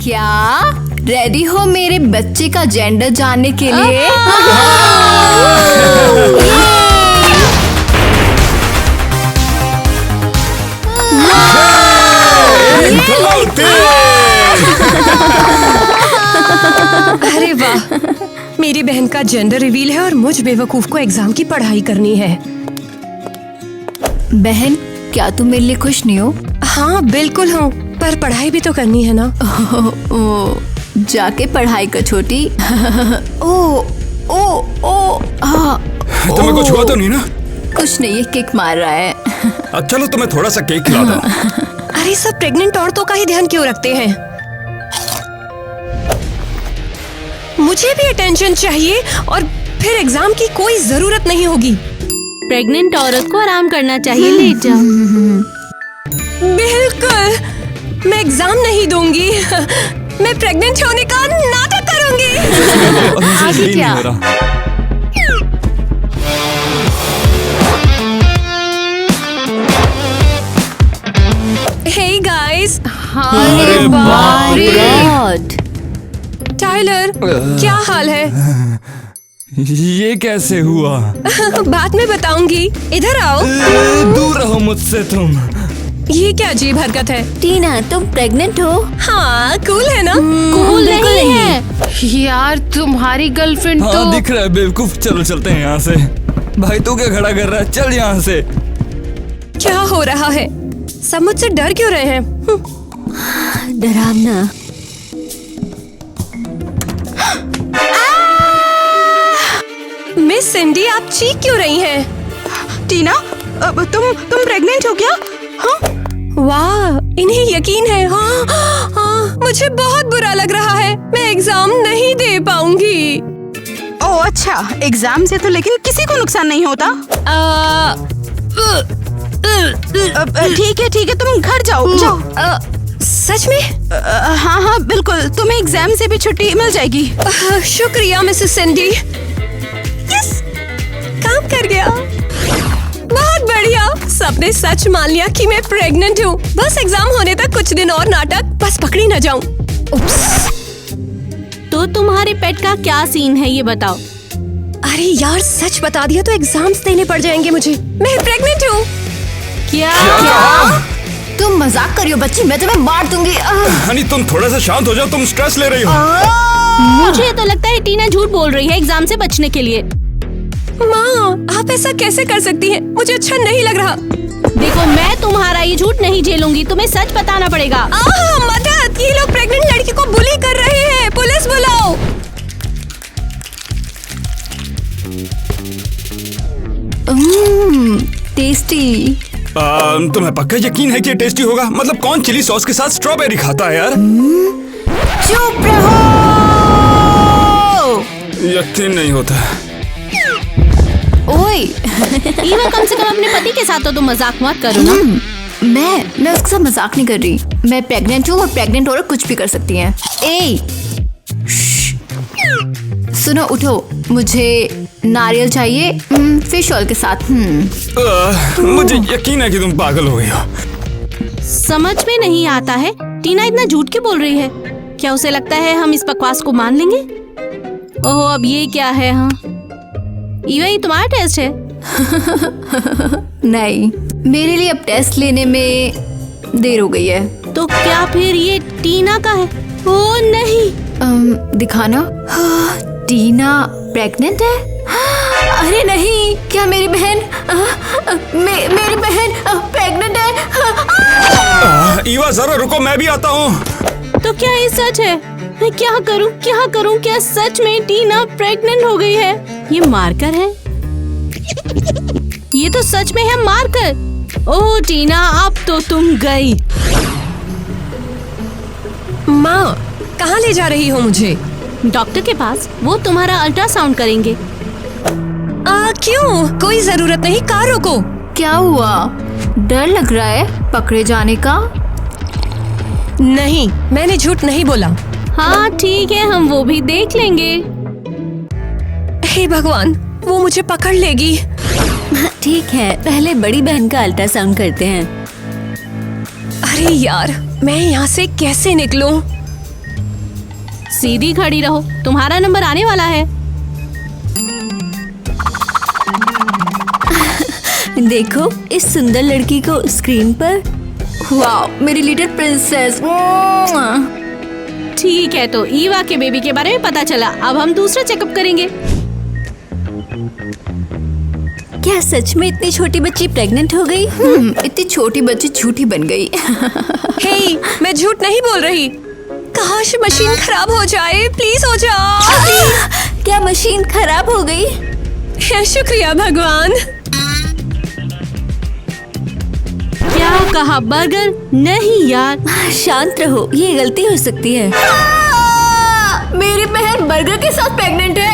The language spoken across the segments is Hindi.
क्या रेडी हो मेरे बच्चे का जेंडर जानने के लिए? अरे वाह, मेरी बहन का जेंडर रिवील है और मुझ बेवकूफ को एग्जाम की पढ़ाई करनी है। बहन, क्या तुम मेरे लिए खुश नहीं हो? हाँ बिल्कुल हूँ, पर पढ़ाई भी तो करनी है ना। जाके पढ़ाई कर छोटी। तुम्हें कुछ हुआ तो नहीं ना? कुछ नहीं, ये किक मार रहा है। चलो तुम्हें थोड़ा सा केक खिला दूं। अरे सब प्रेग्नेंट औरतों का ही ध्यान क्यों रखते हैं? मुझे भी अटेंशन चाहिए और फिर एग्जाम की कोई जरूरत नहीं होगी। प्रेग्नेंट औरत को आराम करना चाहिए, लेट जाओ। बिल्कुल, मैं एग्जाम नहीं दूंगी। मैं प्रेग्नेंट होने का नाटक करूंगी। आगे क्या? हे गाइस, अरे बाप रे! टाइलर, क्या हाल है? ये कैसे हुआ? बाद में बताऊंगी, इधर आओ। दूर रहो मुझसे तुम। ये क्या अजीब हरकत है? टीना, तुम प्रेग्नेंट हो? हाँ, कूल है ना? कूल नहीं है यार, तुम्हारी गर्लफ्रेंड हाँ, तो दिख रहा है बेवकूफ। चलो चलते हैं यहाँ से। भाई तू क्या खड़ा कर रहा है? चल यहाँ से। क्या हो रहा है? सब मुझसे डर क्यों रहे हैं? डरावना। मिस सिंडी, आप चीख क्यों रही हैं? टीना, तुम प्रेग्नेंट हो क्या? हाँ? वाह, इन्हें यकीन है। हाँ, हाँ, मुझे बहुत बुरा लग रहा है। मैं एग्जाम नहीं दे पाऊंगी। ओह अच्छा, एग्जाम से तो लेकिन किसी को नुकसान नहीं होता। ठीक है, तुम घर जाओ। सच में? हाँ हाँ बिल्कुल, तुम्हें एग्जाम से भी छुट्टी मिल जाएगी। शुक्रिया मिसेस सिंडी। यस, काम कर गया। बहुत बढ़िया, सबने सच मान लिया कि मैं प्रेग्नेंट हूँ। बस एग्जाम होने तक कुछ दिन और नाटक, बस पकड़ी न जाऊँ। तो तुम्हारे पेट का क्या सीन है, ये बताओ। अरे यार, सच बता दिया तो एग्जाम्स देने पड़ जाएंगे मुझे। मैं प्रेग्नेंट हूँ। क्या? तुम मजाक कर रही हो बच्ची, मैं तुम्हें मार दूंगी। हनी तुम थोड़ा सा शांत हो जाओ, तुम स्ट्रेस ले रही हो। मुझे तो लगता है टीना झूठ बोल रही है एग्जाम से बचने के लिए। माँ, आप ऐसा कैसे कर सकती हैं? मुझे अच्छा नहीं लग रहा। देखो, मैं तुम्हारा ये झूठ नहीं झेलूंगी, तुम्हें सच बताना पड़ेगा। मदद! ये लोग प्रेग्नेंट लड़की को बुली कर रहे हैं, पुलिस बुलाओ। टेस्टी। तुम्हें पक्का यकीन है कि ये टेस्टी होगा? मतलब कौन चिली सॉस के साथ स्ट्रॉबेरी खाता है यार? चुप रहो। यकीन नहीं होता। ओए, ईवा, कम से कम अपने पति के साथ तो तुम मजाक मत करो ना। मैं उसके साथ मजाक नहीं कर रही। मैं प्रेग्नेंट हूँ और प्रेग्नेंट औरत कुछ भी कर सकती हैं। ए, सुनो, उठो, मुझे नारियल चाहिए फिश ऑयल के साथ। मुझे यकीन है कि तुम पागल हो गई हो। समझ में नहीं आता है, टीना इतना झूठ क्यों बोल रही है? क्या उसे लगता है हम इस बकवास को मान लेंगे? ओहो, अब ये क्या है? हाँ, ईवा, ये तुम्हारा टेस्ट है? नहीं, मेरे लिए अब टेस्ट लेने में देर हो गई है। तो क्या फिर ये टीना का है? ओ नहीं। दिखाना। टीना प्रेग्नेंट है? अरे नहीं, क्या मेरी बहन मेरी बहन प्रेग्नेंट है? ईवा जरा रुको, मैं भी आता हूँ। तो क्या ये सच है? मैं क्या करूँ? क्या सच में टीना प्रेग्नेंट हो गई है? ये मार्कर है? ये तो सच में है मार्कर। ओह टीना, अब तो तुम गई। माँ, कहाँ ले जा रही हो मुझे? डॉक्टर के पास, वो तुम्हारा अल्ट्रासाउंड करेंगे। क्यों? कोई जरूरत नहीं, कार रोको। क्या हुआ? डर लग रहा है पकड़े जाने का? नहीं, मैंने झूठ नहीं बोला। हाँ ठीक है, हम वो भी देख लेंगे। हे भगवान, वो मुझे पकड़ लेगी। ठीक है, पहले बड़ी बहन का अल्ट्रासाउंड करते हैं। अरे यार, मैं यहाँ से कैसे निकलूं? सीधी खड़ी रहो, तुम्हारा नंबर आने वाला है। देखो इस सुंदर लड़की को स्क्रीन पर। वाह, मेरी लिटिल प्रिंसेस। ठीक है, तो ईवा के बेबी के बारे में पता चला। अब हम दूसरा चेकअप करेंगे। क्या सच में इतनी छोटी बच्ची प्रेग्नेंट हो गई? इतनी छोटी बच्ची झूठी बन गई। हे, मैं झूठ नहीं बोल रही। काश मशीन खराब हो जाए, प्लीज हो जाओ। क्या मशीन खराब हो गई? शुक्रिया भगवान। क्या कहा? बर्गर? नहीं यार। शांत रहो, ये गलती हो सकती है। मेरी बहन बर्गर के साथ प्रेग्नेंट है।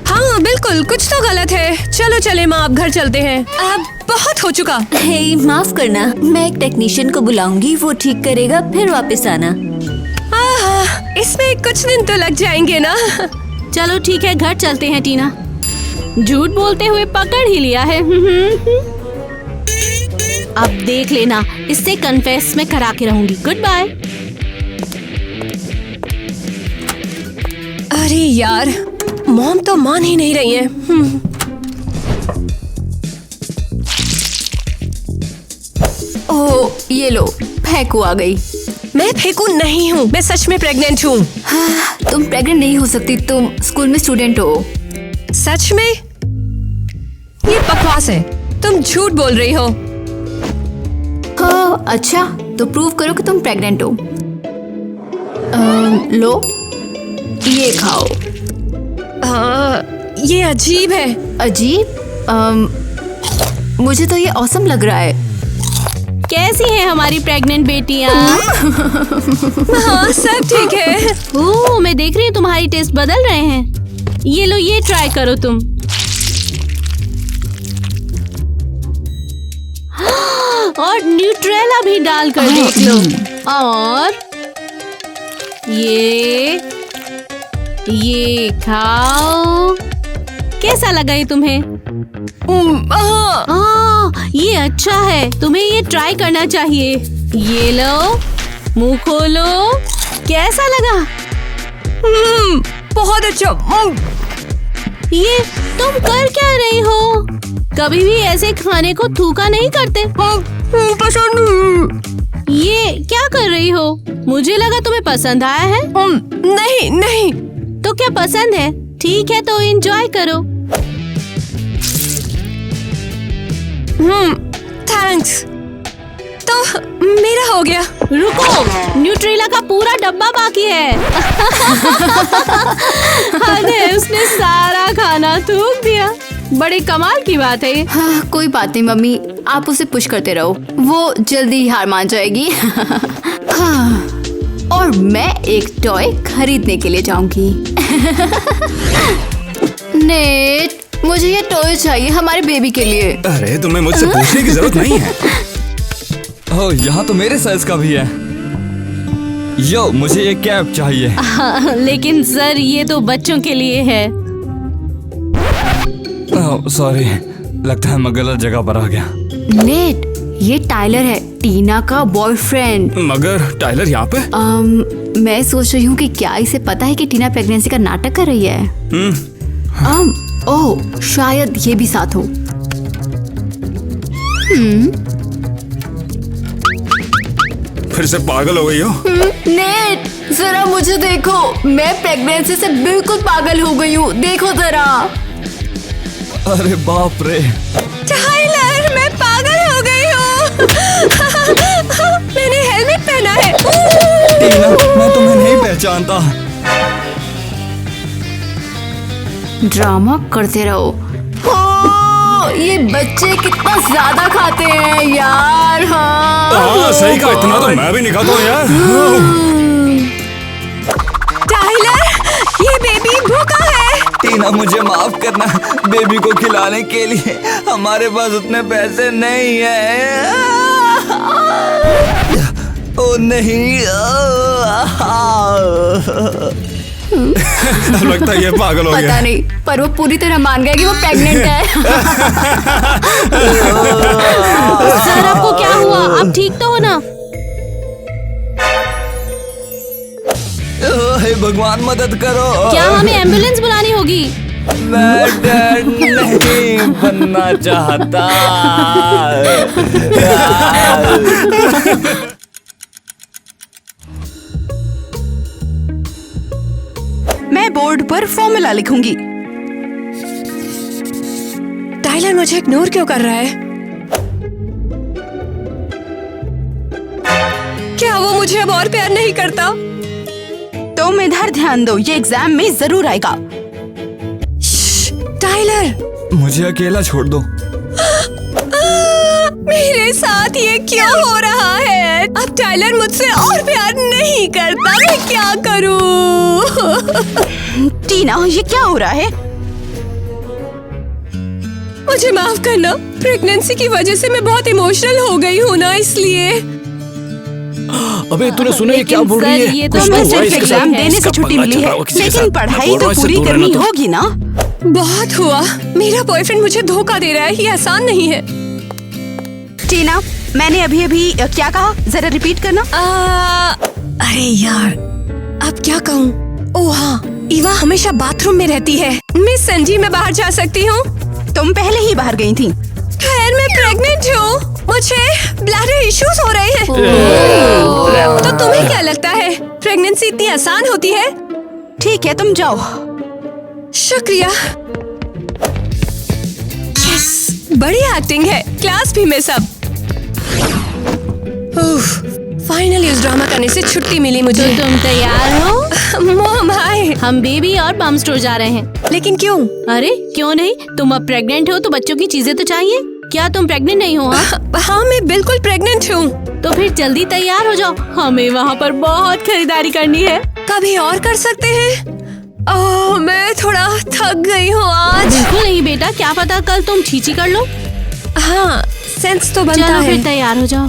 हाँ बिल्कुल, कुछ तो गलत है। चलो चले माँ, अब घर चलते हैं। अब बहुत हो चुका। हे, माफ करना, मैं एक टेक्नीशियन को बुलाऊंगी, वो ठीक करेगा, फिर वापस आना। इसमें कुछ दिन तो लग जाएंगे ना। चलो ठीक है, घर चलते हैं। टीना, झूठ बोलते हुए पकड़ ही लिया है। अब देख लेना, इससे कन्फेस में करा के रहूंगी। Goodbye. अरे यार, मॉम तो मान ही नहीं रही है। ओह, ये लो, फेंकू आ गई। मैं फेंकू नहीं हूँ, मैं सच में प्रेग्नेंट हूँ। तुम प्रेग्नेंट नहीं हो सकती, तुम स्कूल में स्टूडेंट हो। सच में? ये बकवास है, तुम झूठ बोल रही हो। हाँ, अच्छा तो प्रूव करो कि तुम प्रेग्नेंट हो। लो, ये खाओ। ये अजीब है। अजीब? मुझे तो ये ऑसम लग रहा है। कैसी है हमारी प्रेग्नेंट बेटियां? हाँ सब ठीक है। ओह, मैं देख रही हूँ तुम्हारी टेस्ट बदल रहे हैं। ये लो, ये ट्राई करो तुम। और न्यूट्रेला भी डालकर देख लो। और ये खाओ। कैसा लगा ये तुम्हें? ये अच्छा है, तुम्हें ये ट्राई करना चाहिए। ये लो, मुंह खोलो। कैसा लगा? बहुत अच्छा। ये तुम कर क्या रही हो? कभी भी ऐसे खाने को थूका नहीं करते। पसंद नहीं। ये क्या कर रही हो? मुझे लगा तुम्हें पसंद आया है। नहीं नहीं। तो क्या पसंद है? ठीक है, तो एंजॉय करो। थैंक्स। तो मेरा हो गया। रुको, न्यूट्रेला का पूरा डब्बा बाकी है। अरे उसने सारा खाना थूक दिया। बड़े कमाल की बात है। हाँ, कोई बात नहीं मम्मी, आप उसे पुश करते रहो, वो जल्दी ही हार मान जाएगी। हाँ, और मैं एक टॉय खरीदने के लिए जाऊंगी। नेट, मुझे ये टॉय चाहिए हमारे बेबी के लिए। अरे तुम्हें मुझसे पूछने की जरूरत नहीं है। ओह, यहाँ तो मेरे साइज का भी है। यो, मुझे ये कैप चाहिए। हाँ, लेकिन सर ये तो बच्चों के लिए है। ओह सॉरी, लगता है मैं गलत जगह पर आ गया। नेट, ये टाइलर है, टीना का बॉयफ्रेंड। मगर टाइलर यहाँ पे? मैं सोच रही हूँ कि क्या इसे पता है कि टीना प्रेगनेंसी का नाटक कर रही है। ओह, शायद ये भी साथ हो। फिर से पागल हो गई हो? नेट, जरा मुझे देखो, मैं प्रेगनेंसी से बिल्कुल पागल हो गई हूँ, देखो जरा। अरे बाप रे। टाइलर, मैं पागल हो गई हूँ। मैंने हेलमेट पहना है। टीना, मैं तुम्हें नहीं पहचानता। ड्रामा करते रहो। ओ, ये बच्चे कितना ज्यादा खाते हैं यार। हाँ, सही कहा, इतना तो मैं भी नहीं खाता हूँ यार। टाइलर, ये बेबी भूखा है। टीना, मुझे माफ करना, बेबी को खिलाने के लिए हमारे पास उतने पैसे नहीं है। ओ नहीं। लगता है ये पागल हो गया। पता नहीं, पर वो पूरी तरह मान गया कि वो प्रेग्नेंट है। सर, आपको क्या हुआ? आप ठीक तो हो ना? हे भगवान मदद करो। क्या हमें एम्बुलेंस बुलानी होगी? मैं डैड नहीं बनना चाहता। मैं बोर्ड पर फॉर्मूला लिखूंगी। टाइलर मुझे इग्नोर क्यों कर रहा है? क्या वो मुझे अब और प्यार नहीं करता? तुम इधर ध्यान दो, ये एग्जाम में जरूर आएगा। टाइलर, मुझे अकेला छोड़ दो। मेरे साथ ये क्यों हो रहा है? अब टाइलर मुझसे और प्यार नहीं करता। मैं क्या करूं? टीना, ये क्या हो रहा है? मुझे माफ करना, प्रेगनेंसी की वजह से मैं बहुत इमोशनल हो गई हूँ ना, इसलिए। अबे तूने सुना ये क्या बोल रही है? ये तो कुछ तुम्हें हुआ सिर्फ इसके एग्जाम साथ? देने से इसका छुट्टी पंगा मिली चल है, रहा होगा किसी के लेकिन साथ। पढ़ाई बोल तो रहा हूँ, इससे पूरी दूर करनी रहना तो। होगी ना। बहुत हुआ। मेरा बॉयफ्रेंड मुझे धोखा दे रहा है, ये आसान नहीं है। टीना, मैंने अभी क्या कहा? जरा रिपीट करना। अरे यार, अब क्या कहूँ? ओह हाँ, ईवा हमेशा बाथरूम में रहती है। मिस संजी, मैं बाहर जा सकती हूँ? तुम पहले ही बाहर गई थी। खैर, मैं प्रेग्नेंट हूँ, मुझे ब्लैडर इश्यूज हो रहे हैं। तो तुम्हें क्या लगता है, प्रेगनेंसी इतनी आसान होती है? ठीक है, तुम जाओ। शुक्रिया। यस, बड़ी एक्टिंग है, क्लास भी में सब। फाइनली उस ड्रामा करने से छुट्टी मिली तो मुझे। तुम तैयार हो? मॉम, हाय। हम बेबी और पम्प स्टोर जा रहे हैं। लेकिन क्यों? अरे क्यों नहीं, तुम अब प्रेग्नेंट हो तो बच्चों की चीजें तो चाहिए। क्या तुम प्रेग्नेंट नहीं हो? हाँ? हाँ, मैं बिल्कुल प्रेग्नेंट हूँ। तो फिर जल्दी तैयार हो जाओ, हमें वहाँ पर बहुत खरीदारी करनी है। कभी और कर सकते हैं। ओह, मैं थोड़ा थक गई हूँ आज। बिल्कुल नहीं बेटा, क्या पता कल तुम छींची कर लो। हाँ, सेंस तो बनता चलो है। फिर तैयार हो जाओ।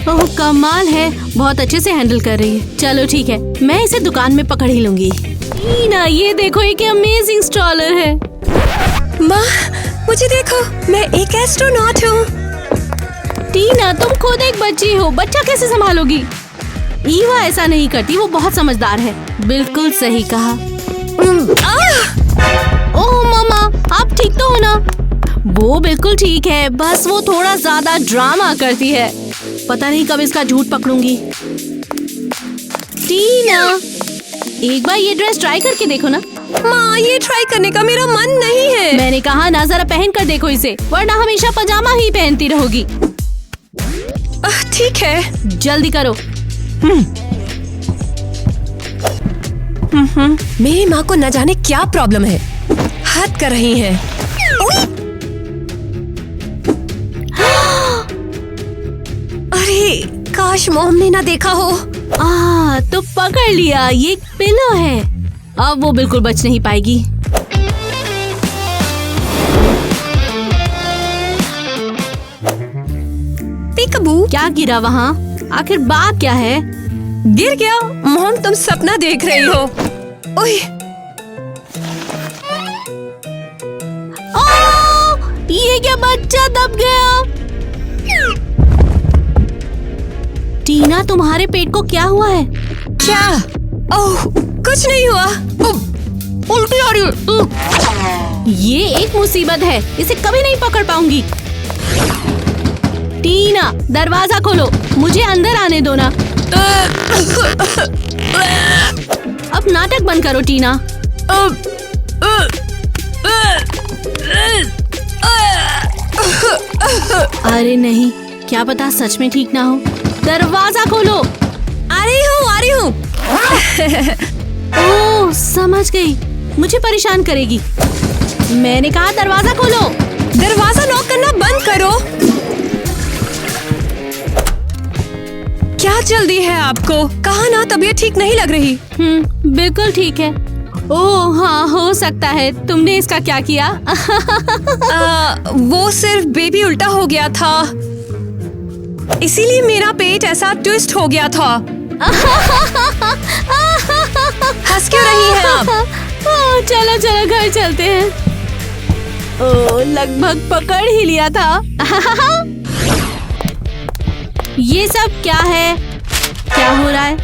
ओह कमाल है, बहुत अच्छे से हैंडल कर रही है। चलो ठीक है, मैं इसे दुकान में पकड़ ही लूंगी। टीना, ये देखो एक अमेजिंग स्ट्रॉलर है। माँ, मुझे देखो, मैं एक एस्ट्रोनॉट हूँ। टीना, तुम खुद एक बच्ची हो, बच्चा कैसे संभालोगी? ईवा ऐसा नहीं करती, वो बहुत समझदार है। बिल्कुल सही कहा। ओह मामा, आप ठीक तो हो ना? वो बिल्कुल ठीक है, बस वो थोड़ा ज्यादा ड्रामा करती है। पता नहीं कब इसका झूठ पकड़ूंगी। टीना, एक बार ये ड्रेस ट्राई करके देखो ना। माँ, ये ट्राई करने का मेरा मन नहीं है। मैंने कहा ना, जरा पहन कर देखो इसे, वरना हमेशा पजामा ही पहनती रहोगी। ठीक है, जल्दी करो। मेरी माँ को न जाने क्या प्रॉब्लम है, हद कर रही है। अरे काश मॉम ने ना देखा हो। तो पकड़ लिया, ये एक पिलो है। अब वो बिल्कुल बच नहीं पाएगी। पीकबू, क्या गिरा वहाँ? आखिर बात क्या है? गिर गया। मॉम, तुम सपना देख रही हो। ओए, ये क्या, बच्चा दब गया? टीना, तुम्हारे पेट को क्या हुआ है? क्या? ओह, कुछ नहीं हुआ। उल्टी आ रही है। ये एक मुसीबत है, इसे कभी नहीं पकड़ पाऊंगी। टीना, दरवाजा खोलो, मुझे अंदर आने दो ना। अब नाटक बंद करो टीना। अरे नहीं, क्या पता सच में ठीक ना हो। दरवाजा खोलो। आ रही हूँ। ओह समझ गई, मुझे परेशान करेगी। मैंने कहा दरवाजा खोलो। दरवाजा नॉक करना बंद करो। क्या जल्दी है आपको? कहा ना तबीयत ठीक नहीं लग रही। बिल्कुल ठीक है। ओह हाँ, हो सकता है। तुमने इसका क्या किया? वो सिर्फ बेबी उल्टा हो गया था, इसीलिए मेरा पेट ऐसा ट्विस्ट हो गया था। हंस क्यों रही हैं आप? चलो चलो घर चलते हैं। ओह लगभग पकड़ ही लिया था। ये सब क्या है? क्या हो रहा है?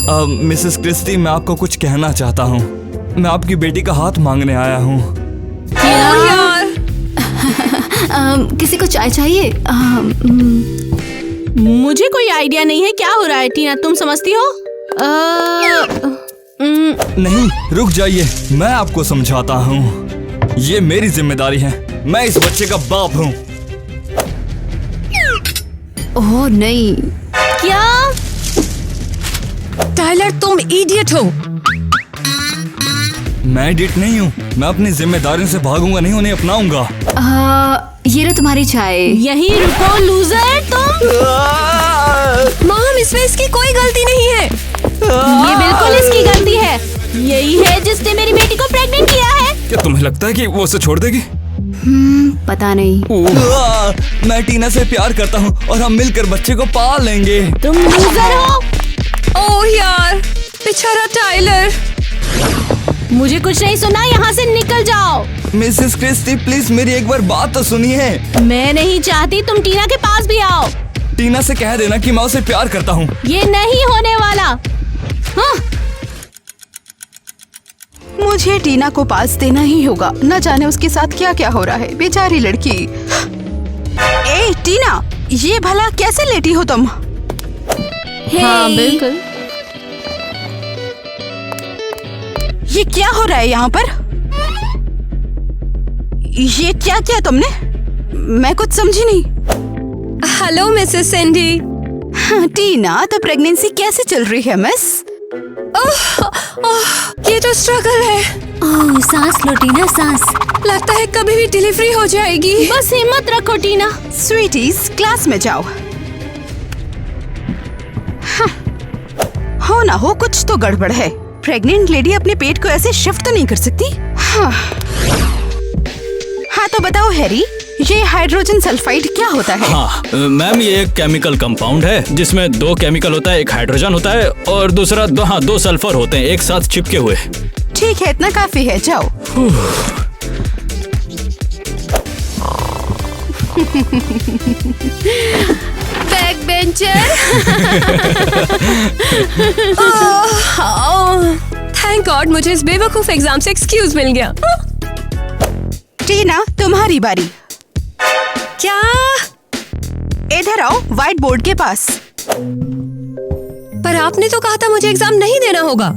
मिसेस क्रिस्टी, मैं आपको कुछ कहना चाहता हूँ। मैं आपकी बेटी का हाथ मांगने आया हूँ। यार किसी को चाय चाहिए? मुझे कोई आइडिया नहीं है क्या हो रहा है। टीना, तुम समझती हो? नहीं, रुक जाइए, मैं आपको समझाता हूँ। ये मेरी जिम्मेदारी है। मैं इस बच्चे का बाप हूँ। ओह नहीं। क्या? टाइलर, तुम इडियट हो। मैं इडियट नहीं हूँ। मैं अपनी जिम्मेदारियों से भागूंगा नहीं, उन्हें अपनाऊंगा। ये रहा तुम्हारी चाय। यही रुको लूजर तुम। मॉम, इसमें इसकी कोई गलती नहीं है। ये बिल्कुल इसकी गलती है। यही है जिसने मेरी बेटी को प्रेग्नेंट किया है। क्या तुम्हें लगता है कि वो उसे छोड़ देगी? पता नहीं। मैं टीना से प्यार करता हूँ और हम मिलकर बच्चे को पाल लेंगे। तुम लूजर हो। ओह यार, बेचारा टाइलर। मुझे कुछ नहीं सुना, यहाँ से निकल जाओ। मिसेस क्रिस्टी, प्लीज मेरी एक बार बात तो सुनिए। मैं नहीं चाहती तुम टीना के पास भी आओ। टीना से कह देना कि मैं उसे प्यार करता हूँ। ये नहीं होने वाला। हाँ। मुझे टीना को पास देना ही होगा। न जाने उसके साथ क्या क्या हो रहा है, बेचारी लड़की। ए टीना, ये भला कैसे लेटी हो तुम? हाँ बिल्कुल। ये क्या हो रहा है यहाँ पर? ये क्या किया तुमने? मैं कुछ समझी नहीं। Hello Mrs Sandy. टीना, तो प्रेगनेंसी कैसे चल रही है मिस? ये तो स्ट्रगल है। सांस लो टीना, सांस। लगता है कभी भी डिलीवरी हो जाएगी। बस हिम्मत रखो टीना। स्वीटीज, क्लास में जाओ। हो ना हो, कुछ तो गड़बड़ है। प्रेग्नेंट लेडी अपने पेट को ऐसे शिफ्ट तो नहीं कर सकती। हाँ तो बताओ हैरी, ये हाइड्रोजन सल्फाइड क्या होता है? हाँ मैम, ये एक केमिकल कंपाउंड है जिसमें 2 केमिकल होता है। एक हाइड्रोजन होता है और दूसरा 2 सल्फर होते हैं एक साथ चिपके हुए। ठीक है, इतना काफी है, जाओ। Back bencher. थैंक गॉड, मुझे इस बेवकूफ एग्जाम से एक्सक्यूज मिल गया। टीना, तुम्हारी बारी। क्या? इधर आओ, व्हाइट बोर्ड के पास। पर आपने तो कहा था मुझे एग्जाम नहीं देना होगा।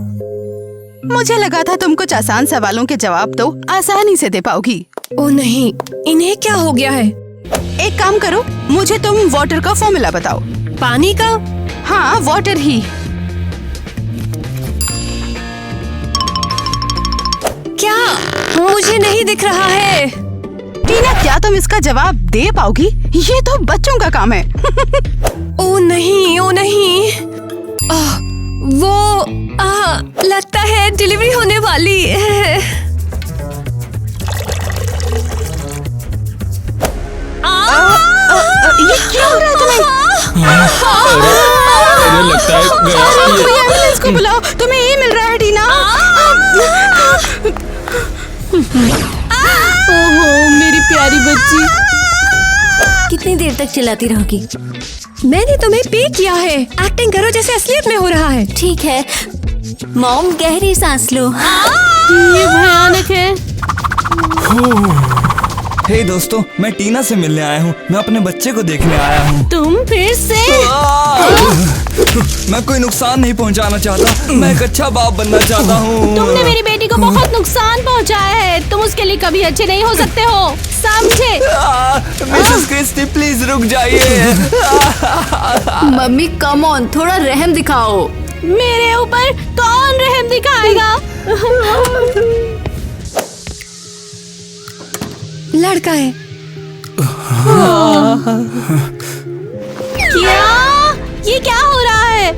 मुझे लगा था तुम कुछ आसान सवालों के जवाब तो आसानी से दे पाओगी। ओ नहीं, इन्हें क्या हो गया है? एक काम करो, मुझे तुम वाटर का फॉर्मूला बताओ। पानी का? हाँ, वाटर ही। क्या? मुझे नहीं दिख रहा है। टीना, क्या तुम इसका जवाब दे पाओगी? ये तो बच्चों का काम है। ओ नहीं, ओ नहीं। वो लगता है डिलीवरी होने वाली है। ये क्या हो रहा है तुम्हें? मुझे लगता है कोई एम्बुलेंस को बुलाओ, तुम्हें ये मिल रहा है टीना। ओहो मेरी प्यारी बच्ची। कितनी देर तक चिल्लाती रहोगी? मैंने तुम्हें पे किया है। एक्टिंग करो जैसे असलियत में हो रहा है। ठीक है मॉम, गहरी सांस लो। ये भयानक है। हे दोस्तों, मैं टीना से मिलने आया हूँ। मैं अपने बच्चे को देखने आया हूँ। तुम फिर से? मैं कोई नुकसान नहीं पहुँचाना चाहता। मैं एक अच्छा बाप बनना चाहता हूँ। तुमने मेरी बेटी को बहुत नुकसान पहुंचाया है। तुम उसके लिए कभी अच्छे नहीं हो सकते हो, समझे? मिसेस क्रिस्टी, प्लीज रुक जाइए। मम्मी कम ऑन, थोड़ा रहम दिखाओ। मेरे ऊपर कौन रहम दिखाएगा? लड़का है। क्या? ये क्या हो रहा है?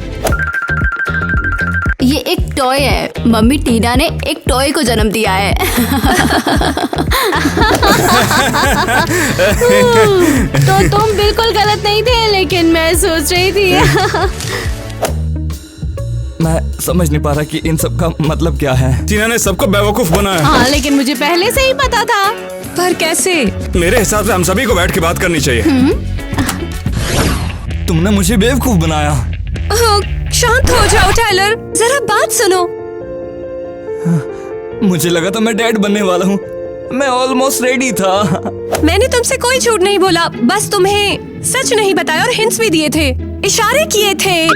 ये एक टॉय है। मम्मी टीना ने एक टॉय को जन्म दिया है। तो तुम बिल्कुल गलत नहीं थे, लेकिन मैं सोच रही थी। मैं समझ नहीं पा रहा कि इन सब का मतलब क्या है। टीना ने सबको बेवकूफ बनाया। हाँ, लेकिन मुझे पहले से ही पता था। पर कैसे? मेरे हिसाब से हम सभी को बैठ के बात करनी चाहिए। तुमने मुझे बेवकूफ बनाया। शांत हो जाओ टाइलर, जरा बात सुनो। मुझे लगा था मैं डैड बनने वाला हूँ। मैं ऑलमोस्ट रेडी था। मैंने तुमसे कोई झूठ नहीं बोला, बस तुम्हें सच नहीं बताया और हिंट्स भी दिए थे, इशारे किए थे।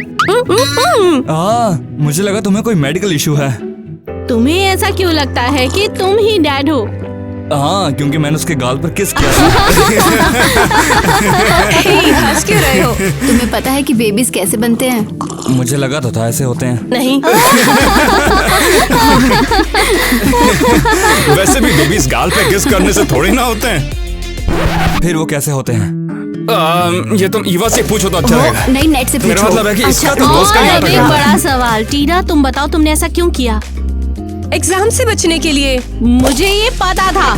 मुझे लगा तुम्हें कोई मेडिकल इशू है। तुम्हें ऐसा क्यों लगता है कि तुम ही डैड हो? हाँ, क्योंकि मैंने उसके गाल पर किस किया था। हंस क्यों रहे हो? तुम्हें पता है कि बेबीज कैसे बनते हैं? मुझे लगा तो था ऐसे होते हैं। नहीं। वैसे भी बेबीज गाल पे किस करने से थोड़ी ना होते हैं। फिर वो कैसे होते हैं? ये तुम ईवा से पूछो तो अच्छा रहेगा। नहीं, नेट से पूछो। मेरा मतलब है कि इसका तो और रोज का अब नाटक एक है। बड़ा सवाल, टीना तुम बताओ तुमने ऐसा क्यों किया? एग्जाम से बचने के लिए। मुझे ये पता था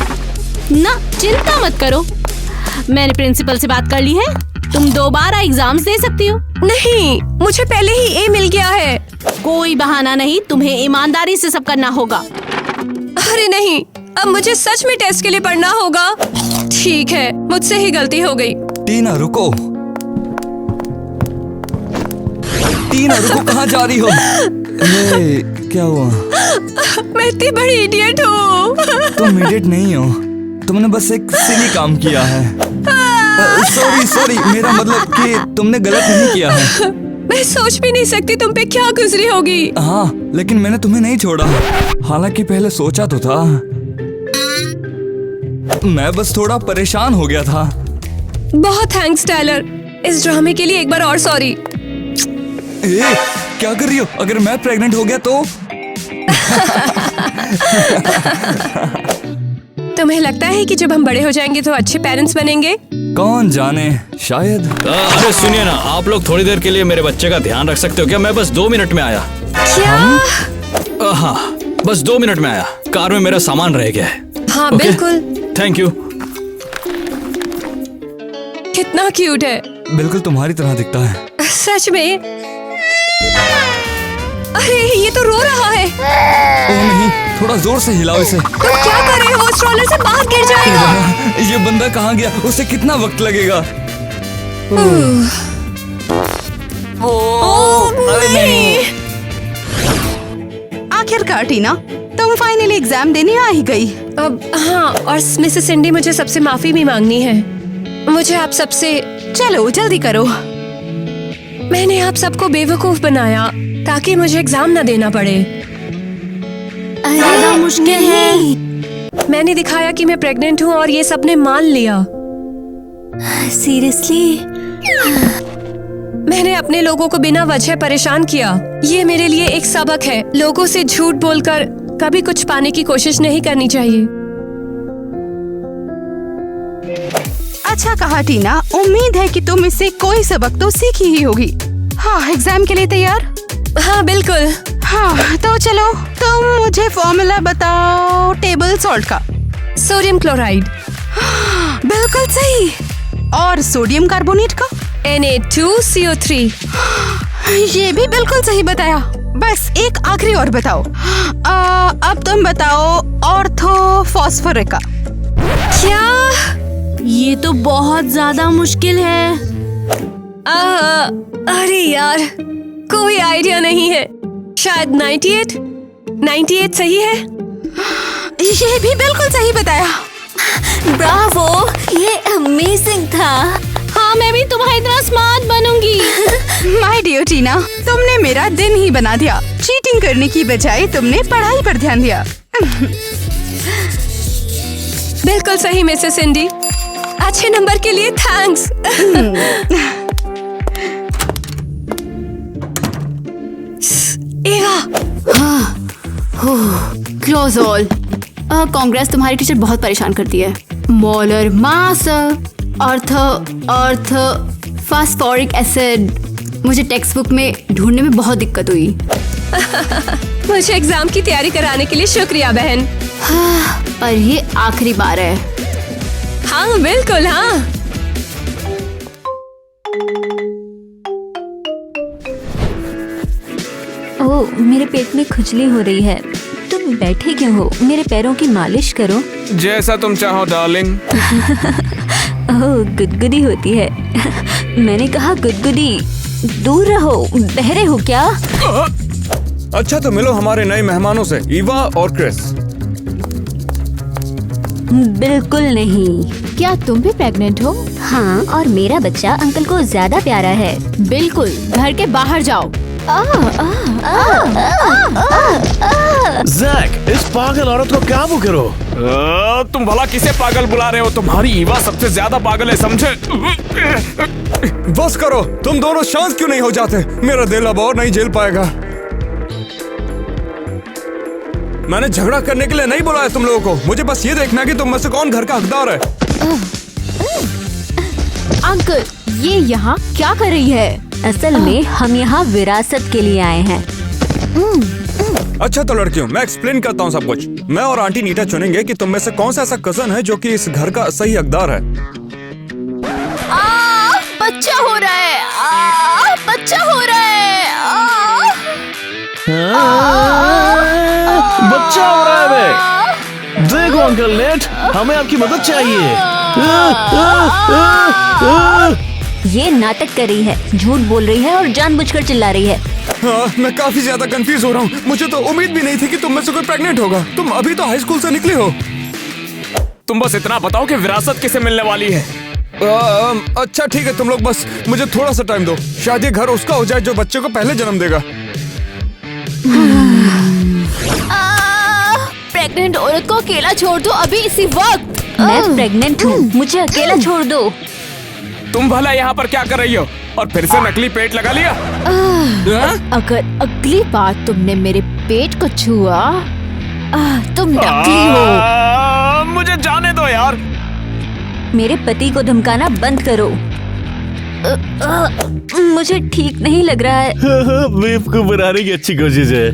ना, चिंता मत करो, मैंने प्रिंसिपल से बात कर ली है, तुम दोबारा एग्जाम्स दे सकती हो। नहीं, मुझे पहले ही ए मिल गया है। कोई बहाना नहीं, तुम्हें ईमानदारी से सब करना होगा। अरे नहीं, अब मुझे सच में टेस्ट के लिए पढ़ना होगा। ठीक है, मुझसे ही गलती हो गई। टीना रुको। टीना रुको, कहाँ जा रही हो? क्या हुआ? मैं इतनी बड़ी इडियट हूँ। तुम इडियट नहीं हो, तुमने बस एक सिली काम किया है। सॉरी, मेरा मतलब कि तुमने गलत नहीं किया है। मैं सोच भी नहीं सकती तुम पे क्या गुजरी होगी। हाँ, लेकिन मैंने तुम्हें नहीं छोड़ा। हालांकि पहले सोचा तो था, मैं बस थोड़ा परेशान हो गया था। बहुत थैंक्स टाइलर, इस ड्रामे के लिए एक बार और सॉरी। क्या कर रही हो? अगर मैं प्रेग्नेंट हो गया तो? तुम्हें लगता है कि जब हम बड़े हो जाएंगे तो अच्छे पेरेंट्स बनेंगे? कौन जाने, शायद। अरे सुनिए ना, आप लोग थोड़ी देर के लिए मेरे बच्चे का ध्यान रख सकते हो क्या? मैं बस 2 मिनट में आया। क्या? हाँ, बस 2 मिनट में आया, कार में मेरा सामान रह गया है। हाँ Okay? बिल्कुल। Thank you. कितना क्यूट है। बिल्कुल तुम्हारी तरह दिखता है। सच में? अरे ये तो रो रहा है। ओ नहीं, थोड़ा जोर से हिलाओ इसे। तुम क्या कर रहे हो? स्ट्रॉलर से बाहर गिर जाएगा। ये बंदा कहाँ गया? उसे कितना वक्त लगेगा? अरे नहीं। आखिरकार टीना, तुम फाइनली एग्जाम देने आ ही गई। अब हाँ, और मिसेस सिंडी मुझे सबसे माफी भी मांगनी है। मुझे आप सबसे, चलो जल्दी करो। मैंने आप सबको बेवकूफ बनाया ताकि मुझे एग्जाम न देना पड़े। अरे मुश्किल है। मैंने दिखाया कि मैं प्रेग्नेंट हूँ और ये सबने मान लिया। सीरियसली? मैंने अपने लोगों को बिना वजह परेशान किया। ये मेरे लिए एक सबक है। लोगों से झूठ बोलकर कभी कुछ पाने की कोशिश नहीं करनी चाहिए। अच्छा कहा टीना, उम्मीद है कि तुम इससे कोई सबक तो सीखी ही होगी। हाँ, एग्जाम के लिए तैयार? हाँ बिल्कुल। हाँ तो चलो, तुम मुझे फॉर्मूला बताओ टेबल सॉल्ट का। Sodium chloride. बिल्कुल सही। और सोडियम कार्बोनेट का? Na2CO3। ये भी बिल्कुल सही बताया। बस एक आखिरी और बताओ। अब तुम बताओ ऑर्थो फॉस्फोरिक का। क्या? ये तो बहुत ज्यादा मुश्किल है। अरे यार, कोई आइडिया नहीं है। शायद 98 सही है। ये भी बिल्कुल सही बताया। ब्रावो, ये अमेजिंग था। हाँ, मैं भी तुम्हारी तरह स्मार्ट बनूंगी। माय डियर टीना, तुमने मेरा दिन ही बना दिया। चीटिंग करने की बजाय तुमने पढ़ाई पर ध्यान दिया। बिल्कुल सही मिसेस सिंडी। अच्छे नंबर के लिए थैंक्स। Close all. कांग्रेस, तुम्हारी टीचर बहुत परेशान करती है। मोलर मास, अर्थ फास्फोरिक एसिड। मुझे टेक्स्ट बुक में ढूंढने में बहुत दिक्कत हुई। मुझे एग्जाम की तैयारी कराने के लिए शुक्रिया बहन। पर ये आखिरी बार है। हाँ बिल्कुल। हाँ ओह, मेरे पेट में खुजली हो रही है। तुम बैठे क्यों हो? मेरे पैरों की मालिश करो। जैसा तुम चाहो डार्लिंग। ओह, गुदगुदी होती है। मैंने कहा गुदगुदी। दूर रहो, बहरे हो क्या? अच्छा तो मिलो हमारे नए मेहमानों से, ईवा और क्रिस। बिल्कुल नहीं। क्या तुम भी प्रेग्नेंट हो? हाँ, और मेरा बच्चा अंकल को ज्यादा प्यारा है। बिल्कुल, घर के बाहर जाओ। जैक, इस पागल औरत को काबू करो। तुम भला किसे पागल बुला रहे हो? तुम्हारी ईवा सबसे ज्यादा पागल है, समझे? बस करो, तुम दोनों शांत क्यों नहीं हो जाते? मेरा दिल अब और नहीं झेल पाएगा। मैंने झगड़ा करने के लिए नहीं बुलाया तुम लोगों को। मुझे बस ये देखना कि तुम में से कौन घर का हकदार है। अंकल, ये यहाँ क्या कर रही है? असल में हम यहाँ विरासत के लिए आए हैं। अच्छा तो लड़कियों, मैं एक्सप्लेन करता हूँ सब कुछ। मैं और आंटी नीटा चुनेंगे कि तुम में से कौन सा ऐसा कजन है जो कि इस घर का सही हकदार है। बच्चा हो रहा है, बच्चा हो रहा है। बच्चा हो रहा है बे। देखो अंकल नेट, हमें आपकी मदद चाहिए। ये नाटक कर रही है, झूठ बोल रही है और जानबूझकर चिल्ला रही है। हाँ, मैं काफी ज्यादा कंफ्यूज हो रहा हूँ। मुझे तो उम्मीद भी नहीं थी कि तुम में से कोई प्रेग्नेंट होगा। तुम अभी तो हाई स्कूल से निकले हो। तुम बस इतना बताओ कि विरासत किसे मिलने वाली है। अच्छा ठीक है, तुम लोग बस मुझे थोड़ा सा टाइम दो। शायद ये घर उसका हो जाए जो बच्चे को पहले जन्म देगा। प्रेग्नेंट औरत को अकेला छोड़ दो अभी इसी वक्त। मैं प्रेग्नेंट हूँ, मुझे अकेला छोड़ दो। तुम भला यहाँ पर क्या कर रही हो? और फिर से नकली पेट लगा लिया? अगर अगली बार तुमने मेरे पेट को छुआ, तुम नकली हो। मुझे जाने दो यार। मेरे पति को धमकाना बंद करो। मुझे ठीक नहीं लग रहा है। बेवकूफ बनाने की अच्छी कोशिश है।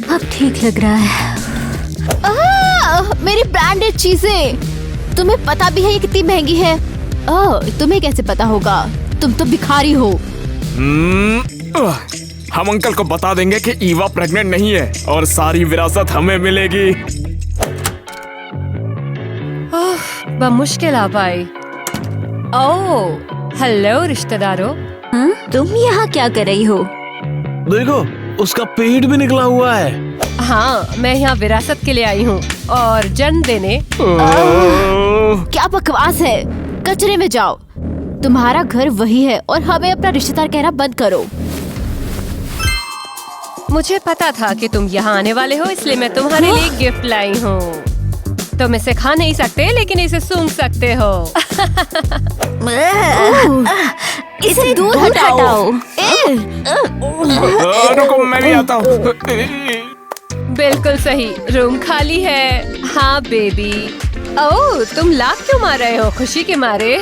अब ठीक लग रहा है। मेरी ब्रांडेड चीजें, तुम्हें पता भी है ये कितनी महंगी है? तुम्हें कैसे पता होगा? तुम तो भिखारी हो। हम अंकल को बता देंगे कि ईवा प्रेग्नेंट नहीं है और सारी विरासत हमें मिलेगी। मुश्किल आ पाई। ओह, हेलो रिश्तेदारों। तुम यहाँ क्या कर रही हो? देखो, उसका पेट भी निकला हुआ है। हाँ, मैं यहाँ विरासत के लिए आई हूँ और जन्म देने। क्या बकवास है, कचरे में जाओ। तुम्हारा घर वही है और हमें अपना रिश्तेदार कहना बंद करो। मुझे पता था कि तुम यहाँ आने वाले हो, इसलिए मैं तुम्हारे लिए गिफ्ट लाई हूँ। तुम इसे खा नहीं सकते लेकिन इसे सूंघ सकते हो। इसे दूर हटाओ। रुको, मैं भी आता हूँ। बिल्कुल सही, रूम खाली है। हाँ बेबी। ओह, तुम लाख क्यों मार रहे हो? खुशी के मारे?